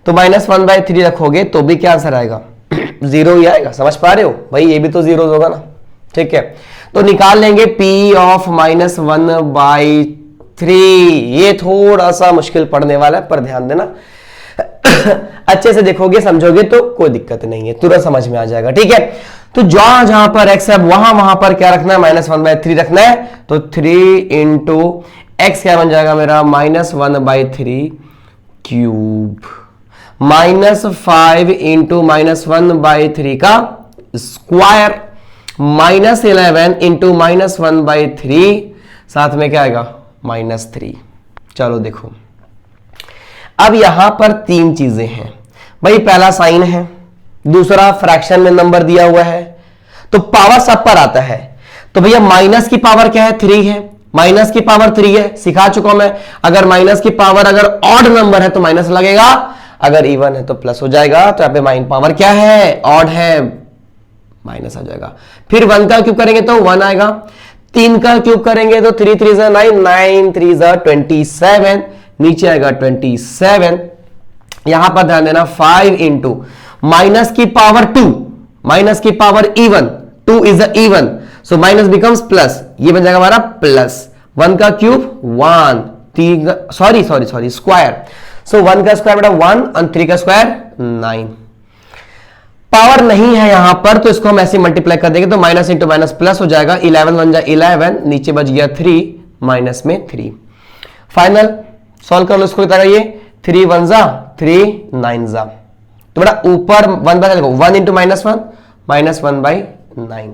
तो -1/3 रखोगे तो भी क्या आंसर आएगा? 0 ही आएगा। समझ पा रहे हो भाई? ये भी तो 0 होगा ना, ठीक है। तो निकाल लेंगे p ऑफ -1/3। ये थोड़ा सा मुश्किल पड़ने वाला है, पर ध्यान देना अच्छे से देखोगे समझोगे तो कोई दिक्कत नहीं है, तुरंत समझ में आ जाएगा, ठीक है। तो जहां जहां पर x है वहां पर क्या रखना है? -1/3 रखना है। तो 3 इंटू एक्स क्या बन जाएगा मेरा? -1/3 क्यूब, -5 इंटू -1/3 का स्क्वायर, -11 इंटू -1/3, साथ में क्या आएगा? -3। चलो देखो, अब यहां पर 3 चीजें हैं भाई। पहला साइन है, दूसरा फ्रैक्शन में नंबर दिया हुआ है, तो पावर सब पर आता है। तो भैया माइनस की पावर क्या है? 3 है, माइनस की पावर 3 है, सिखा चुका हूं मैं। अगर माइनस की पावर अगर ऑड नंबर है तो माइनस लगेगा, अगर इवन है तो प्लस हो जाएगा। तो यहां पे माइन पावर क्या है? ऑड है, माइनस आ जाएगा। फिर 1 का क्यूब करेंगे तो 1 आएगा, 3 का क्यूब करेंगे तो 3 3 9 9 3 27, नीचे आएगा 27। यहां पर ध्यान देना 5 इंटू माइनस की पावर 2, माइनस की power even, 2 is a even, so minus becomes plus, ये बन जाएगा हमारा प्लस। 1 का क्यूब 1, 3 सॉरी स्क्वायर, सो 1 का स्क्वायर बेटा 1 और 3 का स्क्वायर 9। पावर नहीं है यहां पर, तो इसको हम ऐसे मल्टीप्लाई कर देंगे, तो माइनस इंटू माइनस प्लस हो जाएगा। 11 1 जा 11, नीचे बच गया 3, माइनस में 3। फाइनल सॉल्व कर लो इसको, कितना ये 3 1 जा 3 9 जा, तो बेटा ऊपर 1 into -1 -1/9,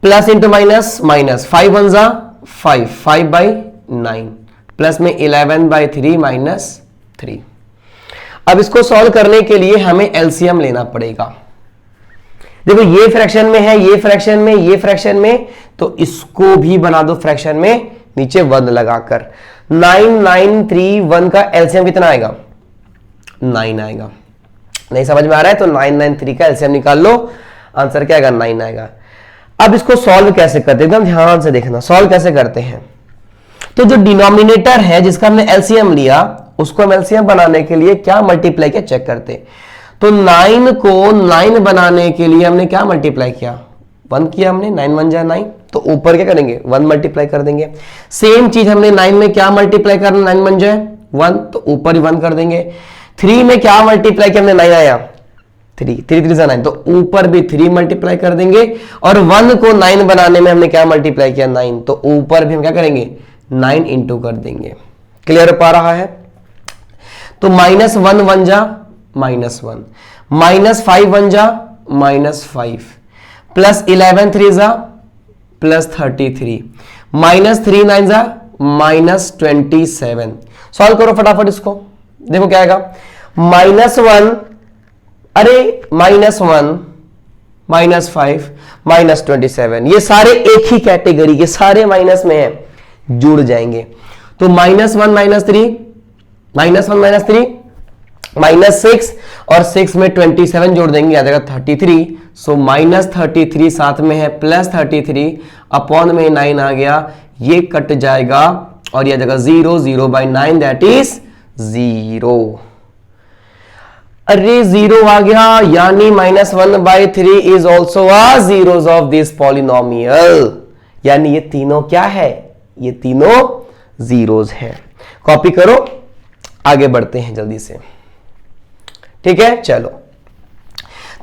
plus into minus minus, 5 one जा 5, 5/9 प्लस में 11/3 माइनस 3। अब इसको सॉल्व करने के लिए हमें एलसीएम लेना पड़ेगा। देखो ये फ्रैक्शन में है, ये फ्रैक्शन में, ये फ्रैक्शन में, तो इसको भी बना दो फ्रैक्शन में नीचे 1 लगाकर। 9931 का एलसीएम कितना आएगा? 9 आएगा। नहीं समझ में आ रहा है तो 993 का एलसीएम निकाल लो, आंसर क्या आएगा? 9 आएगा। अब इसको सॉल्व कैसे करते हैं, एकदम ध्यान से देखना सॉल्व कैसे करते हैं। तो जो डिनोमिनेटर है जिसका हमने एलसीएम लिया, उसको हम एलसीएम बनाने के लिए क्या मल्टीप्लाई किया चेक करते हैं। तो 9 को 9 बनाने के लिए हमने क्या मल्टीप्लाई किया? 1 किया हमने, 9 1 जा 9, तो ऊपर क्या करेंगे? 1 मल्टीप्लाई कर देंगे। सेम चीज हमने 9 में क्या मल्टीप्लाई करना? 9 1 जाए 1, तो ऊपर ही 1 कर देंगे। 3 में क्या मल्टीप्लाई किया हमने? 9 आया 3, 3 3 9, तो ऊपर भी 3 मल्टीप्लाई कर देंगे। और 1 को 9 बनाने में हमने क्या मल्टीप्लाई किया? 9, तो ऊपर भी हम क्या करेंगे? 9 इंटू कर देंगे। क्लियर पा रहा है? तो -1 1 जा -1, -5 1 जा -5, प्लस 11 3 जा +33, -3 9 जा -27। सॉल्व करो फटाफट इसको, देखो क्या आएगा? -1, अरे -1 -5 -27, ये सारे एक ही कैटेगरी के सारे माइनस में है, जुड़ जाएंगे। तो -1 -3 -1 -3 -6 और 6 में 27 जोड़ देंगे, आ जाएगा 33। सो -33 साथ में है +33, अपॉन में 9 आ गया, ये कट जाएगा और ये आ जाएगा 0, 0/9 दैट इज 0। अरे 0 आ गया, यानी -1/3 is also a zeros of this polynomial, यानी ये तीनों क्या है? ये तीनों जीरोस हैं। कॉपी करो, आगे बढ़ते हैं जल्दी से, ठीक है। चलो,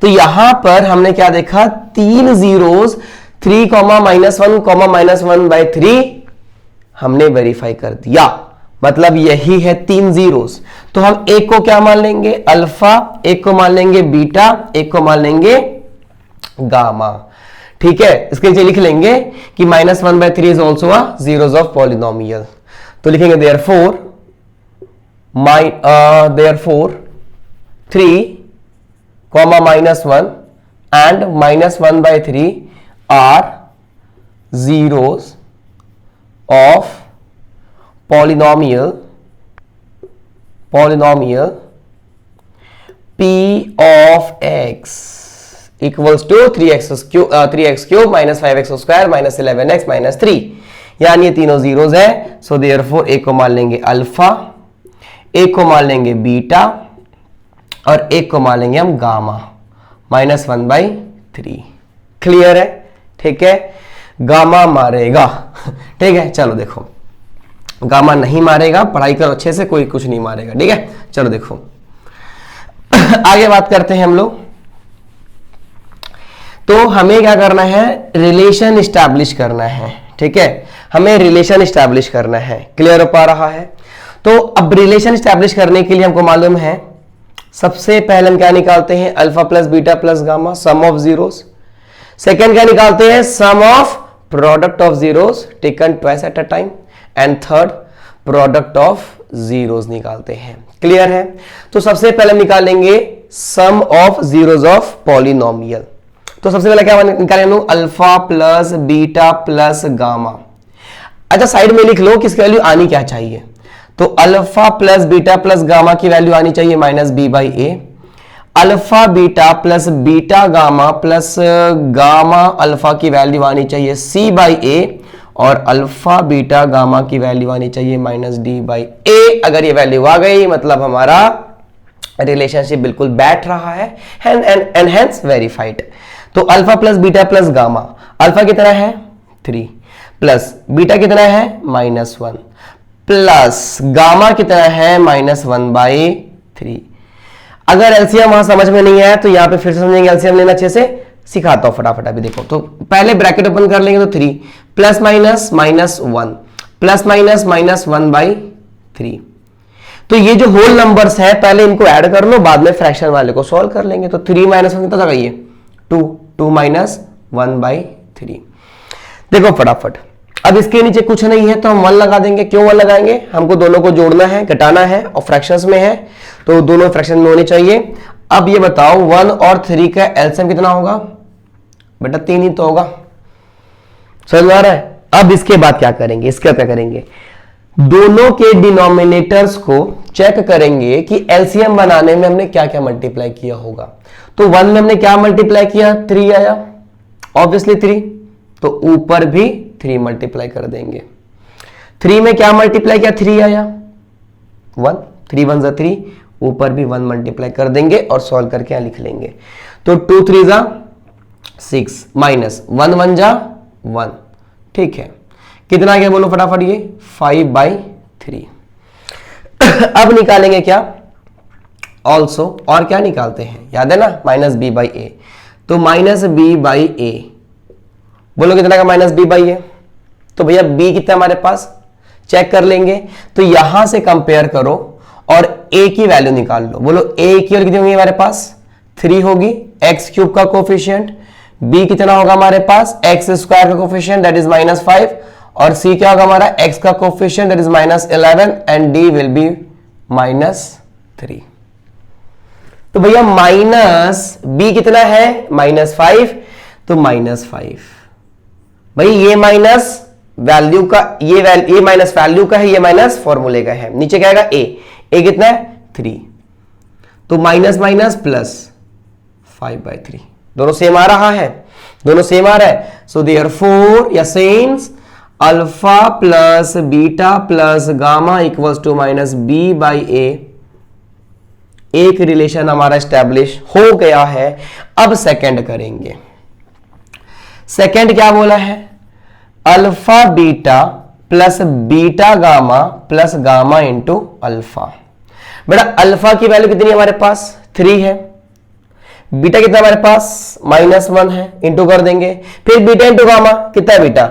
तो यहां पर हमने क्या देखा? 3 जीरोस, 3, -1, -1/3 हमने वेरीफाई कर दिया, मतलब यही है 3 जीरोस। तो हम एक को क्या मान लेंगे? अल्फा, एक को मान लेंगे बीटा, एक को मान लेंगे गामा, ठीक है। इसके नीचे लिख लेंगे कि -1/3 is also a zeros of polynomial. तो लिखेंगे therefore 3, -1 and -1/3 are zeros of polynomial P of x equals to 3x cube -5x square -11x -3, यानी ये तीनों जीरोस है। सो देयरफॉर एक को मान लेंगे अल्फा, एक को मान लेंगे बीटा और एक को मान लेंगे हम गामा, -1/3। क्लियर है? ठीक है, गामा मारेगा, ठीक है। चलो देखो, गामा नहीं मारेगा, पढ़ाई करो अच्छे से, कोई कुछ नहीं मारेगा, ठीक है। चलो देखो आगे बात करते हैं हम लोग। तो हमें क्या करना है? रिलेशन इस्टेब्लिश करना है, ठीक है। हमें रिलेशन इस्टेब्लिश करना है। क्लियर हो पा रहा है? तो अब रिलेशन इस्टेब्लिश करने के लिए हमको मालूम है, सबसे पहले हम क्या निकालते हैं? Alpha plus beta plus gamma, sum of zeros. Second क्या निकालते हैं? Sum of product of zeros taken twice at a time. And third product of zeros निकालते हैं। क्लियर है? तो सबसे पहले हम निकालेंगे sum of zeros of polynomial. तो सबसे पहले क्या निकालेंगे हम लोग? Alpha plus beta plus gamma. अच्छा, साइड में लिख लो कि इसकी वैल्यू आनी क्या चाहिए। तो alpha plus beta plus gamma की वैल्यू आनी चाहिए -b/a। Alpha beta plus beta gamma plus gamma alpha की वैल्यू आनी चाहिए c/a, और अल्फा बीटा गामा की वैल्यू आनी चाहिए -d/a। अगर ये वैल्यू आ गई मतलब हमारा रिलेशनशिप बिल्कुल बैठ रहा है एंड हेंस वेरीफाइड। तो alpha plus beta plus gamma, alpha कितना है 3, प्लस बीटा कितना है -1, प्लस गामा कितना है -1/3। अगर एलसीएम वहां समझ में नहीं आया तो यहां पे फिर से समझेंगे, एलसीएम लेना अच्छे से सिखाता हूं फटाफट। अभी देखो, तो पहले ब्रैकेट ओपन कर लेंगे तो 3 प्लस माइनस -1 प्लस माइनस -1/3। तो ये जो होल नंबर्स है पहले इनको ऐड कर लो, बाद में फ्रैक्शन वाले को सॉल्व कर लेंगे। तो 3 - 1 कितना था? ये 2 - 1/3। देखो फटाफट, अब इसके नीचे कुछ नहीं है तो हम 1 लगा देंगे। क्यों 1 लगाएंगे? हमको दोनों को जोड़ना है, घटाना है और फ्रैक्शंस में है तो दोनों फ्रैक्शन में होने चाहिए। अब ये बताओ 1 और 3 का एलसीएम कितना होगा? बेटा 3 ही तो होगा। समझ में आ रहा है? अब इसके बाद क्या करेंगे? इसके बाद क्या करेंगे? दोनों के डिनोमिनेटर्स को चेक करेंगे कि एलसीएम बनाने में हमने क्या क्या मल्टीप्लाई किया होगा। तो 1 में हमने क्या मल्टीप्लाई किया? 3 आया, ऑब्वियसली 3, तो ऊपर भी 3 मल्टीप्लाई कर देंगे। 3 में क्या मल्टीप्लाई किया? 3 आया, 1, 3 1 = 3, ऊपर भी 1 मल्टीप्लाई कर देंगे और सॉल्व करके यहां लिख लेंगे। तो 2 3 = 6 माइनस 1 1 = 1, ठीक है। कितना आ गया बोलो फटाफट? ये 5/3। अब निकालेंगे क्या? ऑल्सो, और क्या निकालते हैं? याद है ना, -b/a। तो -b/a बोलो कितना का -b/a? तो भैया b कितना हमारे पास? चेक कर लेंगे। तो यहां से कंपेयर करो और a की वैल्यू निकाल लो। बोलो a की वैल्यू कितनी होगी हमारे पास? 3 होगी, x³ का कोफिशिएंट। b कितना होगा हमारे पास? x² का कोफिशिएंट, दैट इज -5, और c क्या होगा हमारा? x का coefficient, that is -11, and d will be -3। तो भैया b कितना है? -5, तो -5। भाई ये माइनस वैल्यू का, ये माइनस वैल्यू का है, ये माइनस फॉर्मूले का है। नीचे क्या आएगा? a कितना है? 3, तो माइनस माइनस प्लस 5/3, दोनों सेम आ रहा है, दोनों सेम आ रहा है। सो देयरफॉर या सेंस alpha plus beta plus gamma equals to -b/a, एक रिलेशन हमारा स्टैब्लिश हो गया है। अब सेकंड करेंगे। सेकंड क्या बोला है? Alpha beta plus beta gamma plus gamma into alpha. बेटा अल्फा की वैल्यू कितनी है हमारे पास? 3 है। बीटा कितना हमारे पास? -1 है, इंटू कर देंगे। फिर बीटा इंटू गामा कितना है बेटा?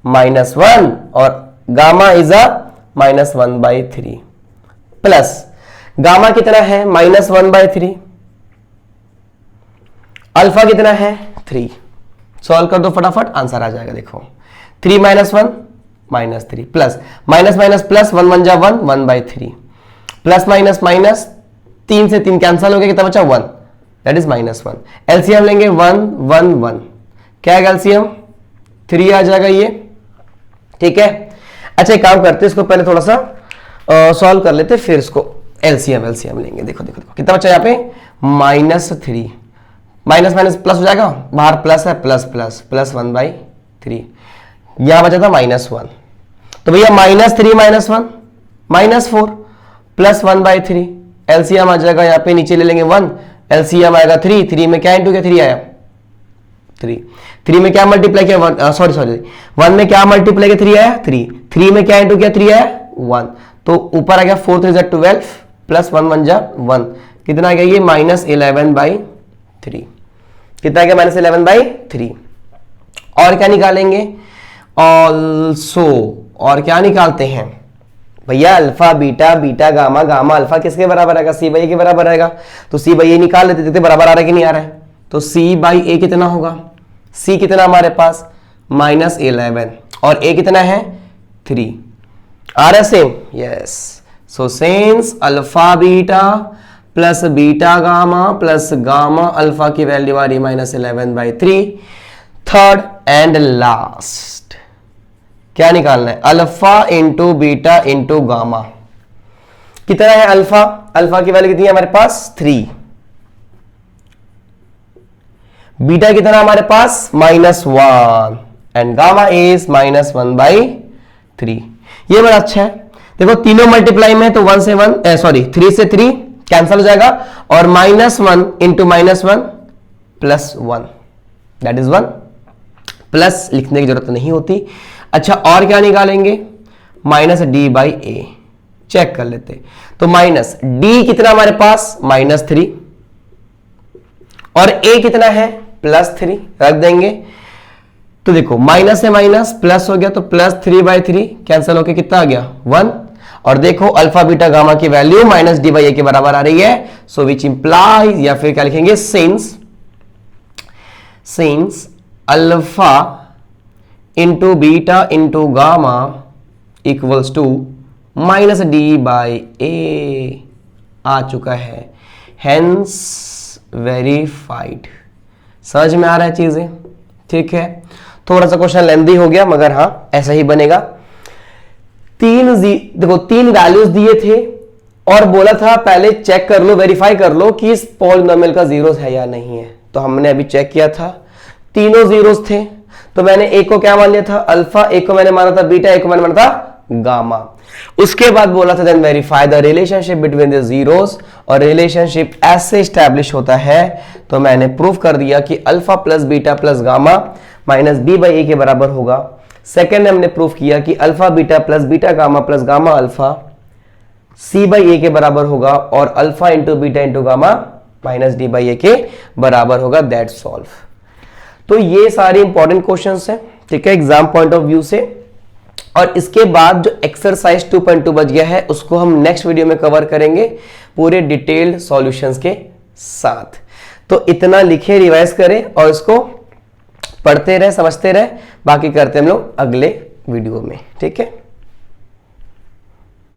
-1, और gamma is a -1/3, plus gamma कितना है? -1/3, अल्फा कितना है? 3। सॉल्व कर दो फटाफट, आंसर आ जाएगा। देखो 3 - 1 -3, plus minus minus plus 1 1 = 1, 1/3, plus minus minus 3 से 3 कैंसिल हो गया, कितना बचा? 1, दैट इज -1। एलसीएम लेंगे 1 1 1, क्या है एलसीएम? 3 आ जाएगा ये, ठीक है। अच्छा एक काम करते हैं, इसको पहले थोड़ा सा सॉल्व कर लेते, फिर इसको एलसीएम लेंगे। देखो देखो देखो कितना बचा यहाँ पे? -3, माइनस माइनस प्लस हो जाएगा, बाहर प्लस है, प्लस प्लस प्लस 1/3, यहां बचा था -1। तो भैया -3 -1 -4 प्लस 1/3, एलसीएम आ जाएगा यहाँ पे, नीचे ले लेंगे 1, एलसीएम आएगा 3, 3 में क्या इंटू किया? 3 आया, 3 में क्या मल्टीप्लाई किया? सॉरी 1 में क्या मल्टीप्लाई किया? 3 आया, 3 में क्या इंटू किया? 3 आया, 1, तो ऊपर आ गया 4 3 = 12 प्लस 1 1 = 1, कितना आ गया ये? -11/3, कितना आ गया? -11/3। और क्या निकालेंगे? ऑल्सो, और क्या निकालते हैं भैया? Alpha beta beta gamma gamma alpha किसके बराबर आएगा? c/a के बराबर आएगा। तो c/a निकाल लेते, देखते बराबर आ रहा है कि नहीं आ रहा है। तो c/a कितना होगा? c कितना हमारे पास? -11, और a कितना है? 3। आ रहा है same? Yes. So sense alpha beta plus beta gamma plus gamma alpha की वैल्यू आ रही -11/3। थर्ड एंड लास्ट क्या निकालना है? Alpha into beta into gamma. कितना है अल्फा? अल्फा की वैल्यू कितनी है हमारे पास? 3। बीटा कितना हमारे पास? -1, एंड गामा इज -1/3। ये बड़ा अच्छा है। देखो तीनों मल्टीप्लाई में, तो 1 से 1 सॉरी 3 से 3 कैंसिल हो जाएगा, और -1 into -1 plus 1, that is 1। Plus लिखने की जरूरत नहीं होती। अच्छा और क्या निकालेंगे? -d/a, चेक कर लेते। तो -d कितना हमारे पास? -3, और a कितना है? +3, रख देंगे। तो देखो माइनस से माइनस प्लस हो गया, तो +3/3 कैंसिल होके कितना आ गया? 1। और देखो अल्फा बीटा गामा की वैल्यू -d/a के बराबर आ रही है। सो विच इंप्लाइज, या फिर क्या लिखेंगे? Since alpha into beta into gamma equals to minus D by A आ चुका है, हेंस वेरीफाइड। समझ में आ रहा है चीजें? ठीक है, थोड़ा सा क्वेश्चन लेंथी हो गया मगर हाँ ऐसा ही बनेगा। देखो तीन वैल्यूज दिए थे और बोला था पहले चेक कर लो, वेरीफाई कर लो कि इस पॉलिनोमियल का जीरोस है या नहीं है। तो हमने अभी चेक किया था, तीनों जीरोस थे। तो मैंने एक को क्या मान लिया था? अल्फा, एक को मैंने माना था बीटा, एक को मैंने माना था गामा। उसके बाद बोला था then verify the relationship between the zeros, और रिलेशनशिप ऐसे स्टैब्लिश होता है। तो मैंने प्रूव कर दिया कि alpha plus beta plus gamma minus B by ए के बराबर होगा। सेकेंड हमने प्रूव किया कि alpha beta plus beta gamma plus gamma alpha C by ए के बराबर होगा, और alpha into beta into gamma minus D by ए के बराबर होगा। That solve. तो ये सारे इंपॉर्टेंट क्वेश्चंस हैं, ठीक है, एग्जाम पॉइंट ऑफ व्यू से। और इसके बाद जो एक्सरसाइज 2.2 बच गया है उसको हम नेक्स्ट वीडियो में कवर करेंगे पूरे डिटेल्ड सॉल्यूशंस के साथ। तो इतना लिखे, रिवाइज करें और इसको पढ़ते रहे, समझते रहे। बाकी करते हम लोग अगले वीडियो में, ठीक है।